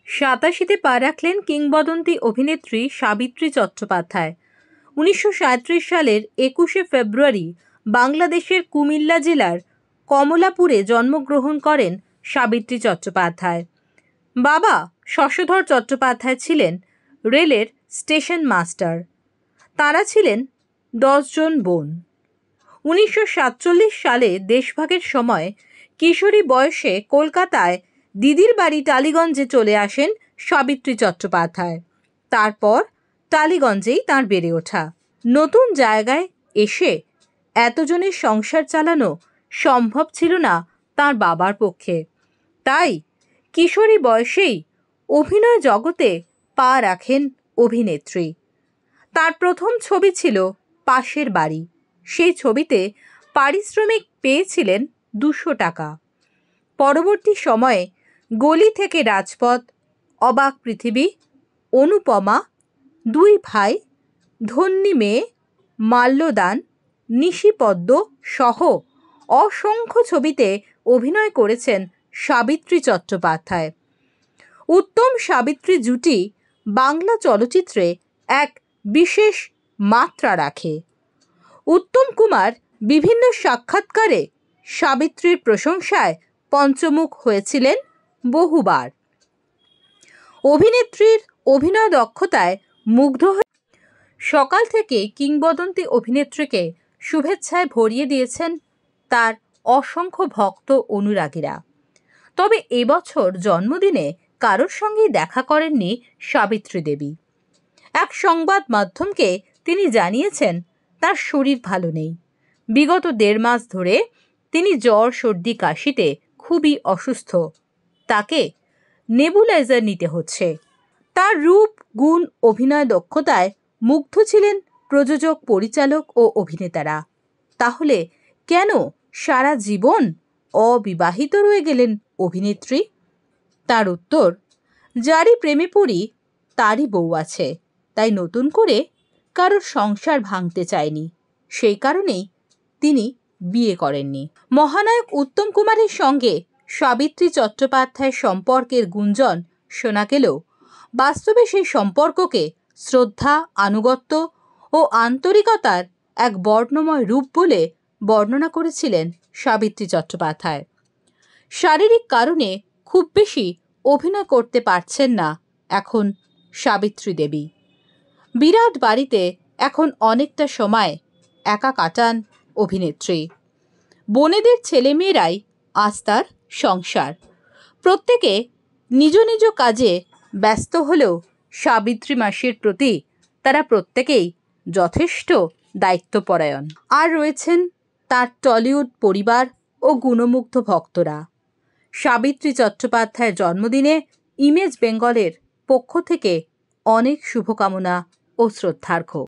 সাতাশিতে পা রাখলেন কিংবদন্তি অভিনেত্রী সাবিত্রী চট্টোপাধ্যায়। 1937 সালের 21শে ফেব্রুয়ারি বাংলাদেশের কুমিল্লা জেলার কমলাপুরে জন্মগ্রহণ করেন সাবিত্রী চট্টোপাধ্যায়। বাবা শশধর চট্টোপাধ্যায় ছিলেন রেলের স্টেশন মাস্টার। তারা ছিলেন 10 জন বোন। 1947 সালে দেশভাগের সময় কিশোরী বয়সে কলকাতায় দিদির বাড়ি টালিগঞ্জে চলে আসেন সাবিত্রী চট্টোপাধ্যায়। তারপর টালিগঞ্জেই তাঁর বেড়ে ওঠা। নতুন জায়গায় এসে এতজনের সংসার চালানো সম্ভব ছিল না তাঁর বাবার পক্ষে। তাই কিশোরী বয়সেই অভিনয় জগতে পা রাখেন অভিনেত্রী। তার প্রথম ছবি ছিল পাশের বাড়ি। সেই ছবিতে পারিশ্রমিক পেয়েছিলেন 200 টাকা। পরবর্তী সময়ে গলি থেকে রাজপথ, অবাক পৃথিবী, অনুপমা, দুই ভাই, ধন্যী মেয়ে, মাল্যদান, নিশিপদ্ম সহ অসংখ্য ছবিতে অভিনয় করেছেন সাবিত্রী চট্টোপাধ্যায়। উত্তম সাবিত্রী জুটি বাংলা চলচ্চিত্রে এক বিশেষ মাত্রা রাখে। উত্তম কুমার বিভিন্ন সাক্ষাৎকারে সাবিত্রীর প্রশংসায় পঞ্চমুখ হয়েছিলেন বহুবার। অভিনেত্রীর অভিনয় দক্ষতায় মুগ্ধ হয়ে সকাল থেকে কিংবদন্তি অভিনেত্রীকে শুভেচ্ছায় ভরিয়ে দিয়েছেন তার অসংখ্য ভক্ত অনুরাগীরা। তবে এবছর জন্মদিনে কারোর সঙ্গেই দেখা করেননি সাবিত্রী দেবী। এক সংবাদ মাধ্যমকে তিনি জানিয়েছেন তার শরীর ভালো নেই। বিগত 1.5 মাস ধরে তিনি জ্বর, সর্দি, কাশিতে খুবই অসুস্থ। তাকে নেবুলাইজার নিতে হচ্ছে। তার রূপ, গুণ, অভিনয় দক্ষতায় মুগ্ধ ছিলেন প্রযোজক, পরিচালক ও অভিনেতারা। তাহলে কেন সারা জীবন অবিবাহিত রয়ে গেলেন অভিনেত্রী? তার উত্তর, যারই প্রেমে পড়ি তারই বউ আছে, তাই নতুন করে কারোর সংসার ভাঙতে চায়নি। সেই কারণেই তিনি বিয়ে করেননি। মহানায়ক উত্তম কুমারের সঙ্গে সাবিত্রী চট্টোপাধ্যায়ের সম্পর্কের গুঞ্জন শোনা গেলেও বাস্তবে সেই সম্পর্ককে শ্রদ্ধা, আনুগত্য ও আন্তরিকতার এক বর্ণময় রূপ বলে বর্ণনা করেছিলেন সাবিত্রী চট্টোপাধ্যায়। শারীরিক কারণে খুব বেশি অভিনয় করতে পারছেন না এখন সাবিত্রী দেবী। বিরাট বাড়িতে এখন অনেকটা সময় একা কাটান অভিনেত্রী। বোনেদের ছেলেমেয়েরাই আজ তার সংসার। প্রত্যেকে নিজ নিজ কাজে ব্যস্ত হলেও সাবিত্রী মাসির প্রতি তারা প্রত্যেকেই যথেষ্ট দায়িত্বপরায়ণ। আর রয়েছেন তার টলিউড পরিবার ও গুণমুগ্ধ ভক্তরা। সাবিত্রী চট্টোপাধ্যায়ের জন্মদিনে ইমেজ বেঙ্গলের পক্ষ থেকে অনেক শুভকামনা ও শ্রদ্ধার্ঘ্য।